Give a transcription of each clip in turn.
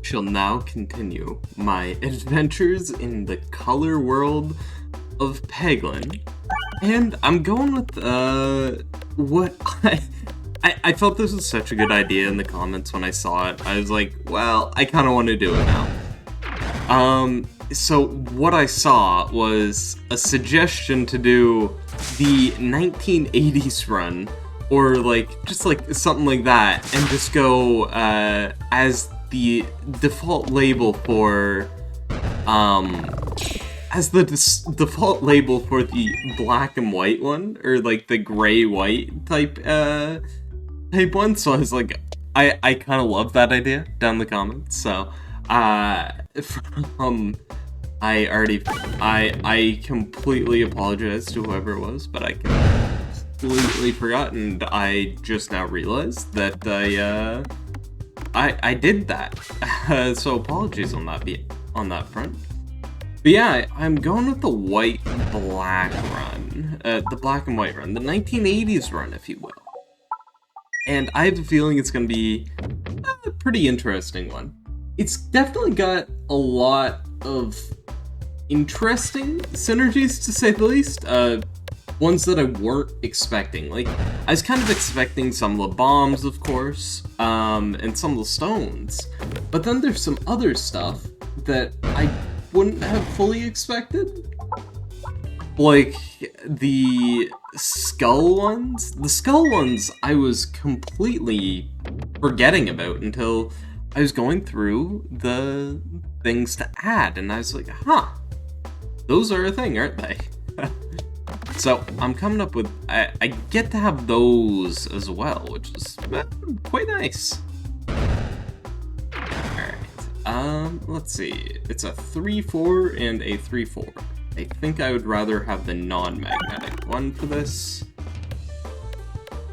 shall now continue my adventures in the color world of Peglin. And I'm going with, what I felt this was such a good idea in the comments when I saw it. I was like, well, I kind of want to do it now. So what I saw was a suggestion to do the 1980s run, or just something like that, and just go as the default label for default label for the black and white one, or the gray white type one. So I was like, I kind of love that idea down in the comments. So I completely apologize to whoever it was, but I completely forgot, and I just now realized that I did that. So apologies on that front. But yeah, I'm going with the white-black run, the black and white run, the 1980s run, if you will. And I have a feeling it's going to be a pretty interesting one. It's definitely got a lot of interesting synergies, to say the least. Ones that I weren't expecting. I was kind of expecting some of the bombs, of course, and some of the stones. But then there's some other stuff that I wouldn't have fully expected. Like the skull ones. The skull ones I was completely forgetting about until I was going through the things to add, and I was like, huh, those are a thing, aren't they? So I'm coming up with, I get to have those as well, which is quite nice. Alright, let's see. It's a 3-4 and a 3-4. I think I would rather have the non-magnetic one for this.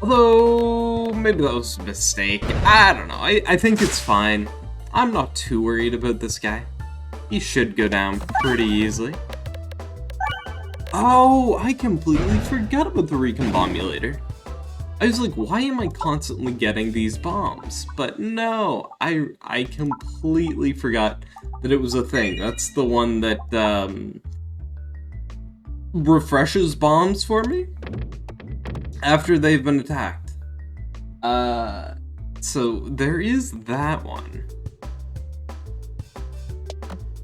Although, maybe that was a mistake. I don't know. I think it's fine. I'm not too worried about this guy. He should go down pretty easily. Oh, I completely forgot about the recombomulator. I was like, why am I constantly getting these bombs? But no, I completely forgot that it was a thing. That's the one that refreshes bombs for me after they've been attacked. So there is that one.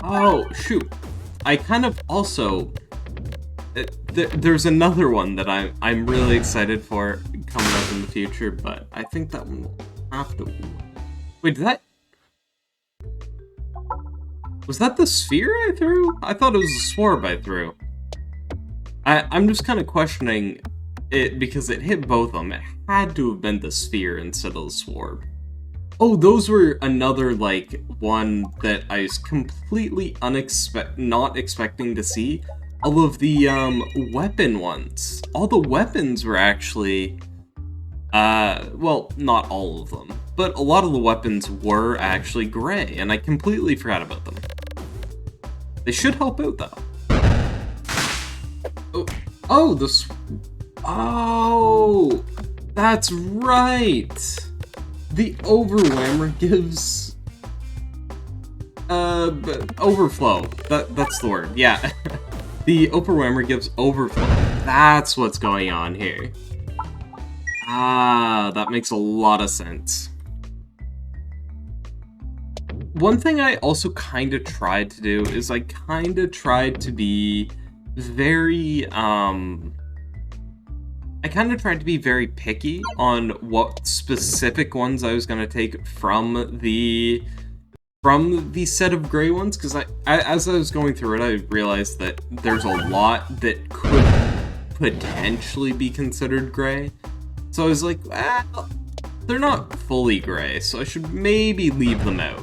Oh, shoot. I kind of also... There's another one that I'm really excited for coming up in the future, but I think that one will have to... Wait, was that the sphere I threw? I thought it was a swarb I threw. I'm just kind of questioning it because it hit both of them. It had to have been the sphere instead of the swarb. Oh, those were another, one that I was completely not expecting to see. All of the, weapon ones. All the weapons were actually, well, not all of them, but a lot of the weapons were actually gray, and I completely forgot about them. They should help out, though. Oh, oh, that's right! The overwhammer gives, overflow. That's the word, yeah. The overwhammer gives overflow. That's what's going on here. Ah, that makes a lot of sense. One thing I also kind of tried to do is I kind of tried to be very, I kind of tried to be very picky on what specific ones I was going to take from the set of gray ones, because as I was going through it, I realized that there's a lot that could potentially be considered gray. So I was like, well, they're not fully gray, so I should maybe leave them out.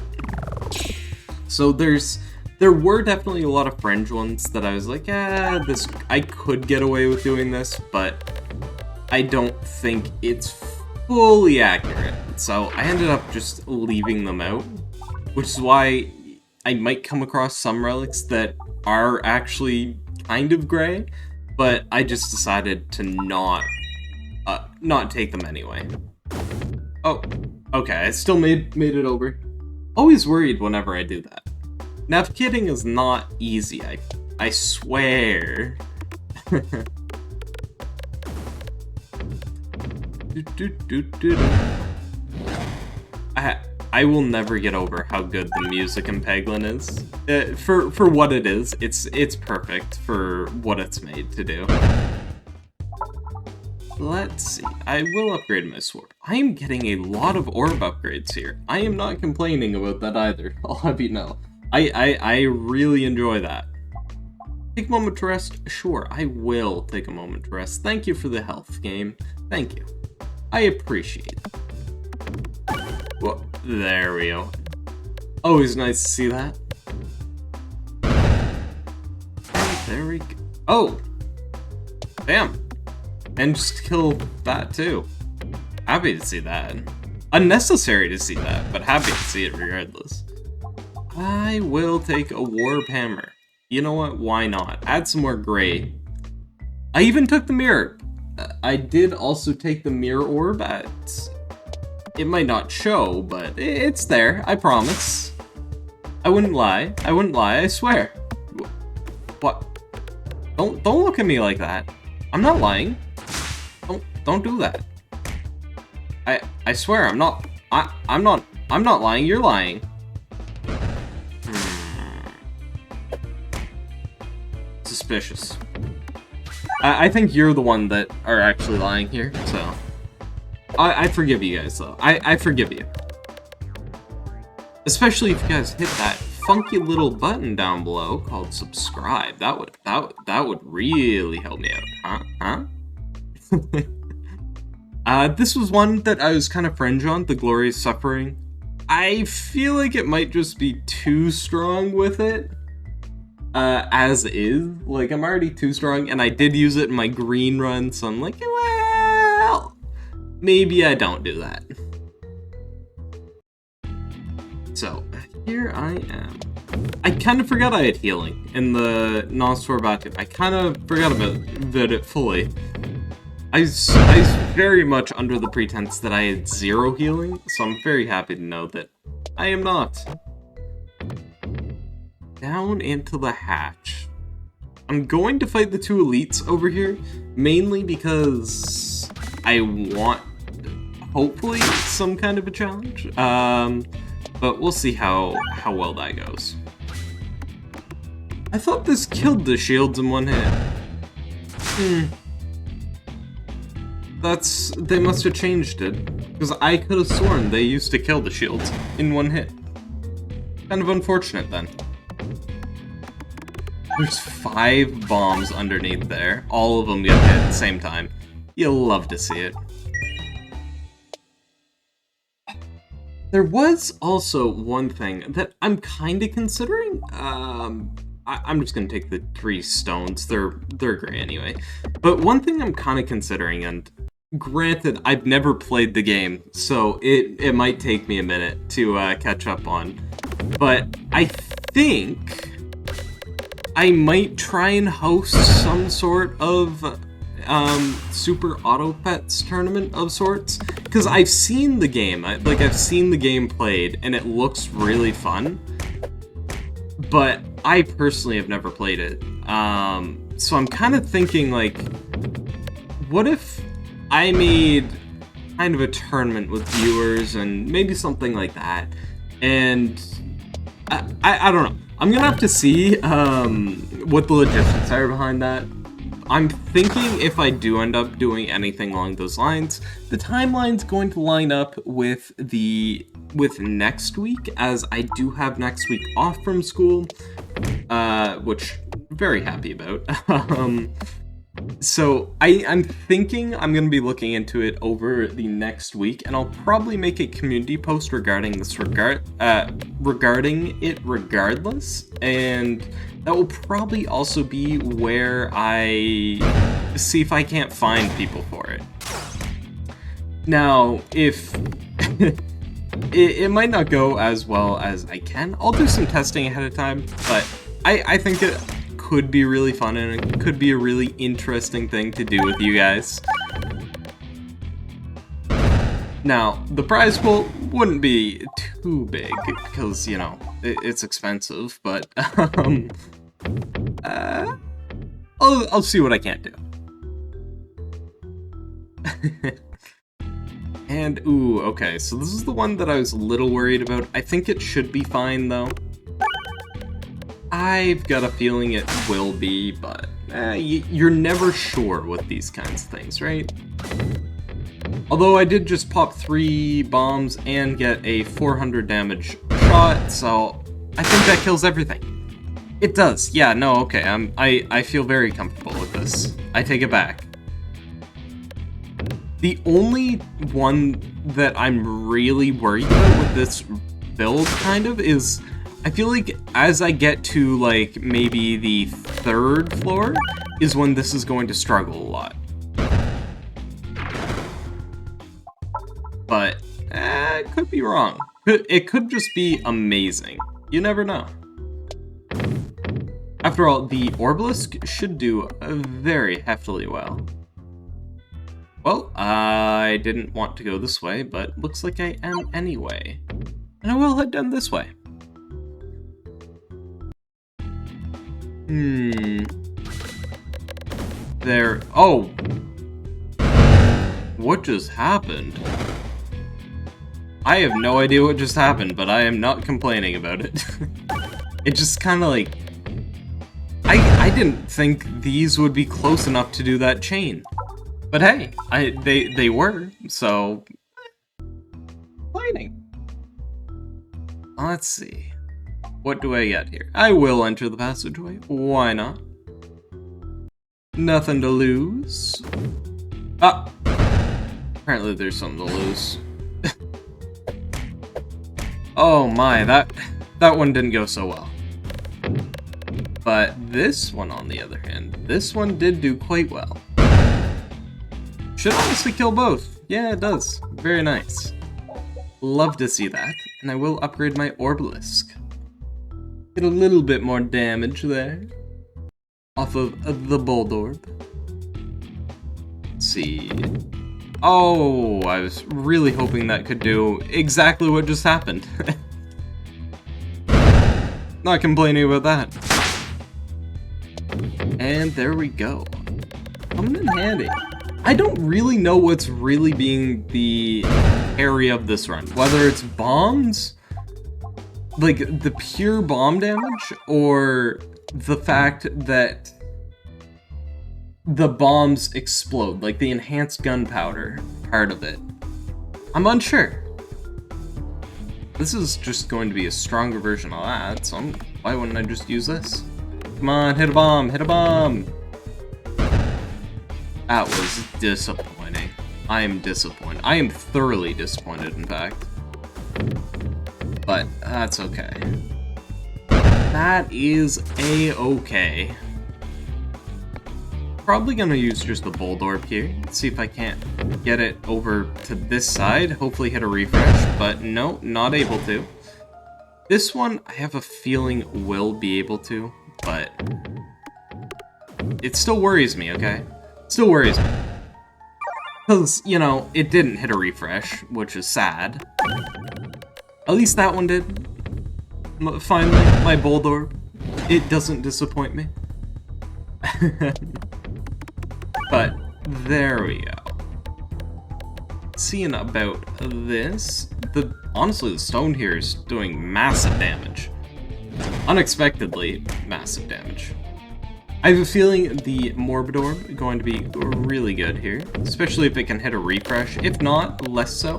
So there were definitely a lot of fringe ones that I was like, I could get away with doing this, but I don't think it's fully accurate. So I ended up just leaving them out. Which is why I might come across some relics that are actually kind of gray, but I just decided to not take them anyway. Oh, okay, I still made it over. always worried whenever I do that. Nav kitting is not easy, I swear. I will never get over how good the music in Peglin is. For what it is, it's perfect for what it's made to do. Let's see. I will upgrade my sword. I am getting a lot of orb upgrades here. I am not complaining about that either. I'll have you know. I really enjoy that. Take a moment to rest? Sure, I will take a moment to rest. Thank you for the health, game. Thank you. I appreciate it. Well, there we go. Always nice to see that. And there we go. Oh! Damn. And just kill that too. Happy to see that. Unnecessary to see that, but happy to see it regardless. I will take a warp hammer. You know what? Why not? Add some more gray. I even took the mirror. I did also take the mirror orb at... It might not show, but it's there, I promise. I wouldn't lie, I swear. What? Don't look at me like that. I'm not lying. Don't do that. I swear, I'm not lying, you're lying. Suspicious. I think you're the one that are actually lying here, so... I forgive you guys, though. I forgive you. Especially if you guys hit that funky little button down below called subscribe. That would really help me out. Huh? This was one that I was kind of fringe on, the Glorious Suffering. I feel like it might just be too strong with it. As is. Like, I'm already too strong, and I did use it in my green run, so I'm like, well... Maybe I don't do that. So, here I am. I kind of forgot I had healing in the non-store bathroom. I kind of forgot about it fully. I was very much under the pretense that I had 0 healing, so I'm very happy to know that I am not. Down into the hatch. I'm going to fight the 2 elites over here, mainly because I want... hopefully some kind of a challenge, but we'll see how well that goes. I thought this killed the shields in one hit. They must have changed it, because I could have sworn they used to kill the shields in one hit. Kind of unfortunate then. There's 5 bombs underneath there, all of them get hit at the same time. You'll love to see it. There was also one thing that I'm kind of considering. I'm just gonna take the 3 stones. They're gray anyway. But one thing I'm kind of considering, and granted, I've never played the game, so it might take me a minute to catch up on. But I think I might try and host some sort of super auto pets tournament of sorts, because I've seen the game, I've seen the game played, and it looks really fun, but I personally have never played it. So I'm kind of thinking, like, what if I made kind of a tournament with viewers and maybe something like that, and I don't know. I'm gonna have to see what the logistics are behind that. I'm thinking if I do end up doing anything along those lines, the timeline's going to line up with next week, as I do have next week off from school, which I'm very happy about. So I'm thinking I'm going to be looking into it over the next week, and I'll probably make a community post regarding this regarding it regardless, and that will probably also be where I see if I can't find people for it. Now, if it might not go as well as I can, I'll do some testing ahead of time, but I think it could be really fun, and it could be a really interesting thing to do with you guys. Now, the prize pool wouldn't be too big, because, you know, it's expensive, but, I'll see what I can do. And, ooh, okay, so this is the one that I was a little worried about. I think it should be fine, though. I've got a feeling it will be, but you're never sure with these kinds of things, right? Although I did just pop 3 bombs and get a 400 damage shot, so I think that kills everything. It does, yeah, no, okay, I feel very comfortable with this. I take it back. The only one that I'm really worried about with this build, kind of, is I feel like as I get to, like, maybe the 3rd floor is when this is going to struggle a lot. But, it could be wrong. It could just be amazing. You never know. After all, the Orbelisk should do very heftily well. Well, I didn't want to go this way, but looks like I am anyway. And I will head down this way. There... Oh! What just happened? I have no idea what just happened, but I am not complaining about it. It just kind of like... I didn't think these would be close enough to do that chain. But hey, they were, so... Complaining. Let's see. What do I get here? I will enter the passageway. Why not? Nothing to lose. Ah! Apparently there's something to lose. Oh my, that one didn't go so well. But this one, on the other hand, this one did do quite well. Should honestly kill both. Yeah, it does. Very nice. Love to see that. And I will upgrade my Orbelisk. Get a little bit more damage there. Off of the Bold Orb. Let's see. Oh, I was really hoping that could do exactly what just happened. Not complaining about that. And there we go. Coming in handy. I don't really know what's really being the area of this run. Whether it's bombs, like the pure bomb damage, or the fact that the bombs explode, like the enhanced gunpowder part of it. I'm unsure. This is just going to be a stronger version of that, so why wouldn't I just use this? Come on, hit a bomb, hit a bomb! That was disappointing. I am disappointed. I am thoroughly disappointed, in fact. But that's okay. That is a-okay. Probably gonna use just the Bold Orb here. Let's see if I can't get it over to this side. Hopefully hit a refresh, but no, not able to. This one, I have a feeling will be able to, but it still worries me, okay? Still worries me. Because, you know, it didn't hit a refresh, which is sad. At least that one did. Finally, my Bold Orb. It doesn't disappoint me. But, there we go. Seeing about this, honestly, the stone here is doing massive damage. Unexpectedly massive damage. I have a feeling the Morbid Orb is going to be really good here, especially if it can hit a refresh. If not, less so.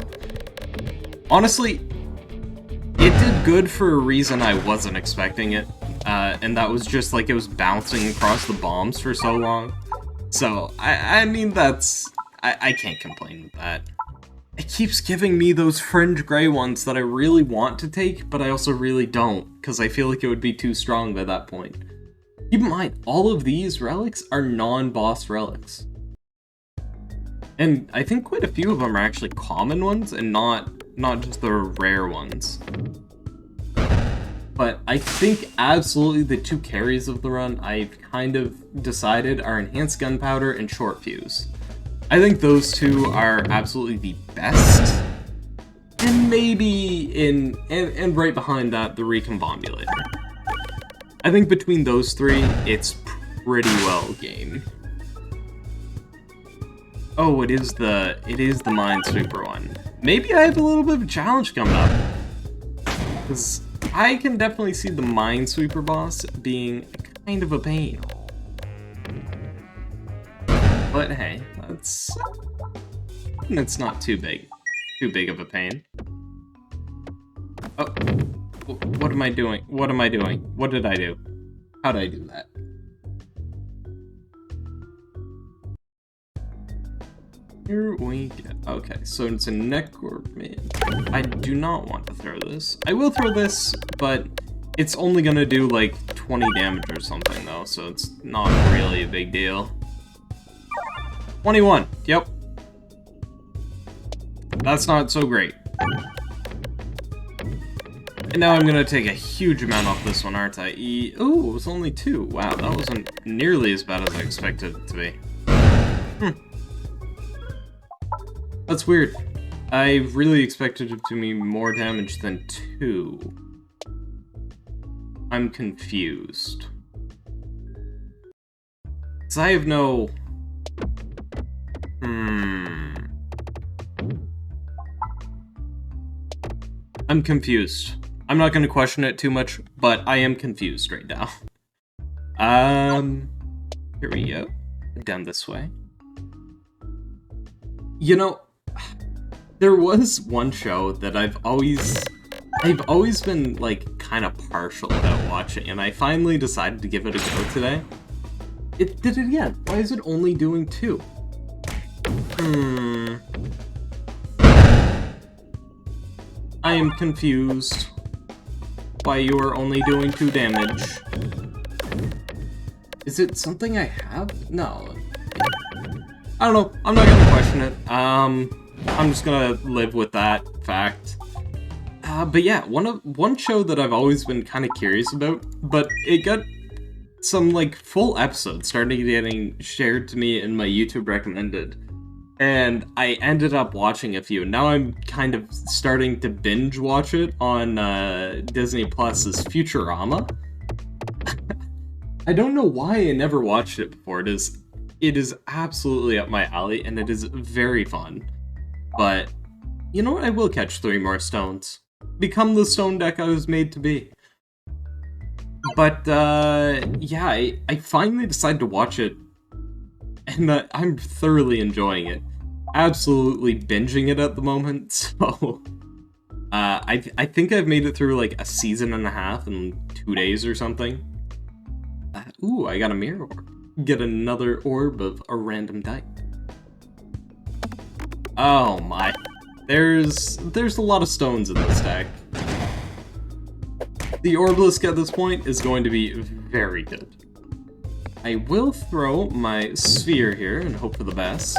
Honestly, it did good for a reason I wasn't expecting it, and that was just like it was bouncing across the bombs for so long. So, I mean, I can't complain with that. It keeps giving me those fringe gray ones that I really want to take, but I also really don't, because I feel like it would be too strong by that point. Keep in mind, all of these relics are non-boss relics. And I think quite a few of them are actually common ones, and not just the rare ones. But I think absolutely the two carries of the run I've kind of decided are Enhanced Gunpowder and Short Fuse. I think those two are absolutely the best maybe and right behind that, the Recombobulator. I think between those three, it's pretty well game. Oh, it is the Minesweeper one. Maybe I have a little bit of a challenge coming up. Because I can definitely see the Minesweeper boss being kind of a pain. But hey, it's not too big of a pain. Oh, what am I doing? What am I doing? What did I do? How did I do that? Here we go. Okay, so it's a Necroman. I do not want to throw this. I will throw this, but it's only gonna do like 20 damage or something though, so it's not really a big deal. 21, yep. That's not so great. And now I'm gonna take a huge amount off this one, aren't I? Ooh, it was only 2. Wow, that wasn't nearly as bad as I expected it to be. That's weird. I really expected it to be more damage than 2. I'm confused. 'Cause I have no... I'm confused. I'm not gonna question it too much, but I am confused right now. Here we go. Down this way. You know, there was one show that I've always been, like, kind of partial about watching, and I finally decided to give it a go today. It did it again. Why is it only doing 2? I am confused why you are only doing 2 damage. Is it something I have? No. I don't know. I'm not gonna question it. I'm just gonna live with that fact. But yeah, one show that I've always been kind of curious about, but it got some, like, full episodes started getting shared to me in my YouTube recommended. And I ended up watching a few. Now I'm kind of starting to binge watch it on Disney Plus's Futurama. I don't know why I never watched it before. It is absolutely up my alley, and it is very fun. But you know what? I will catch 3 more stones. Become the stone deck I was made to be. But yeah, I finally decided to watch it, and I'm thoroughly enjoying it. Absolutely binging it at the moment, so I think I've made it through like a season and a half in 2 days or something. Ooh, I got a mirror orb. Get another orb of a random type. Oh my. There's a lot of stones in this deck. The Orblisk at this point is going to be very good. I will throw my sphere here and hope for the best.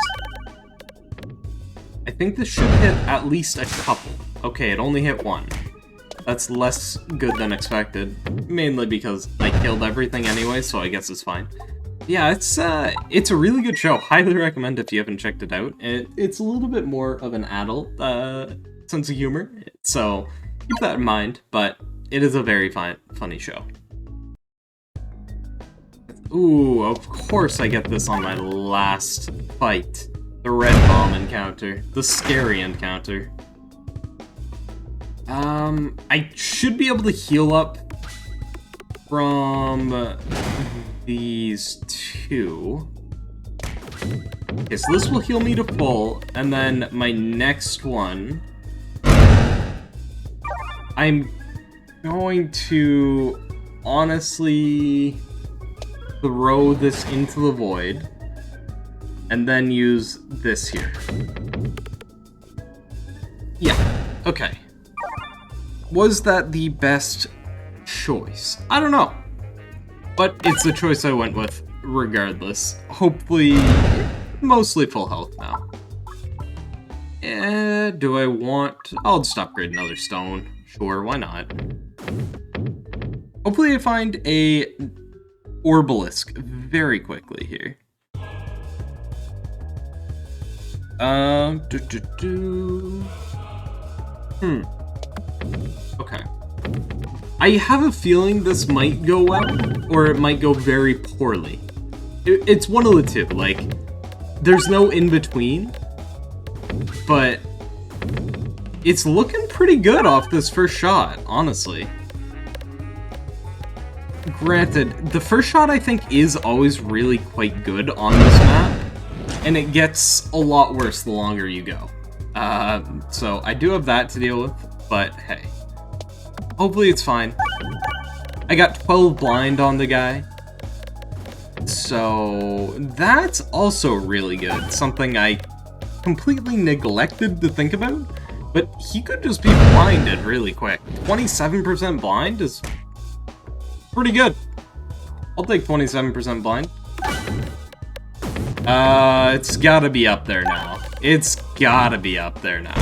I think this should hit at least a couple. Okay, it only hit 1. That's less good than expected, mainly because I killed everything anyway, so I guess it's fine. Yeah, it's a really good show. Highly recommend if you haven't checked it out. It's a little bit more of an adult sense of humor, so keep that in mind, but it is a very funny show. Ooh, of course I get this on my last fight. The red bomb encounter. The scary encounter. I should be able to heal up from these 2. Okay, so this will heal me to full, and then my next one, I'm going to honestly throw this into the void, and then use this here. Yeah, okay. Was that the best choice? I don't know. But it's the choice I went with, regardless. Hopefully, mostly full health now. Do I want... I'll just upgrade another stone. Sure, why not? Hopefully I find a Orblisk very quickly here. Okay. I have a feeling this might go well, or it might go very poorly. It's one of the two, like, there's no in-between, but it's looking pretty good off this first shot, honestly. Granted, the first shot I think is always really quite good on this map, and it gets a lot worse the longer you go. So I do have that to deal with, but hey. Hopefully it's fine. I got 12 blind on the guy, so that's also really good. Something I completely neglected to think about, but he could just be blinded really quick. 27% blind is pretty good. I'll take 27% blind. It's gotta be up there now. It's gotta be up there now.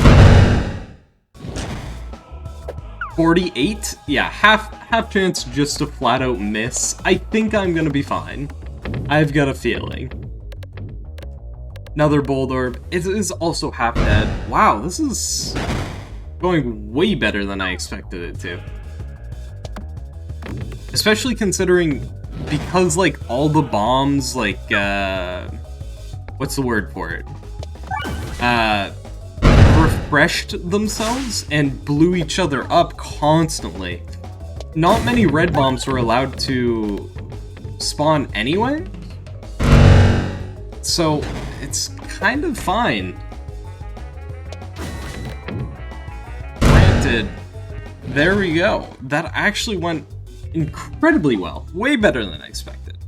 48? Yeah, half chance just to flat out miss. I think I'm gonna be fine. I've got a feeling. Another bold orb. It is also half dead. Wow, this is going way better than I expected it to. Especially considering, because like all the bombs, like, what's the word for it? Refreshed themselves and blew each other up constantly. Not many red bombs were allowed to spawn anyway, so it's kind of fine. Granted, there we go. That actually went incredibly well. Way better than I expected.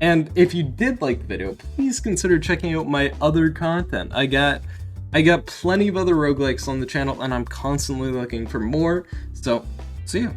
And if you did like the video, please consider checking out my other content. I got plenty of other roguelikes on the channel, and I'm constantly looking for more, so see ya.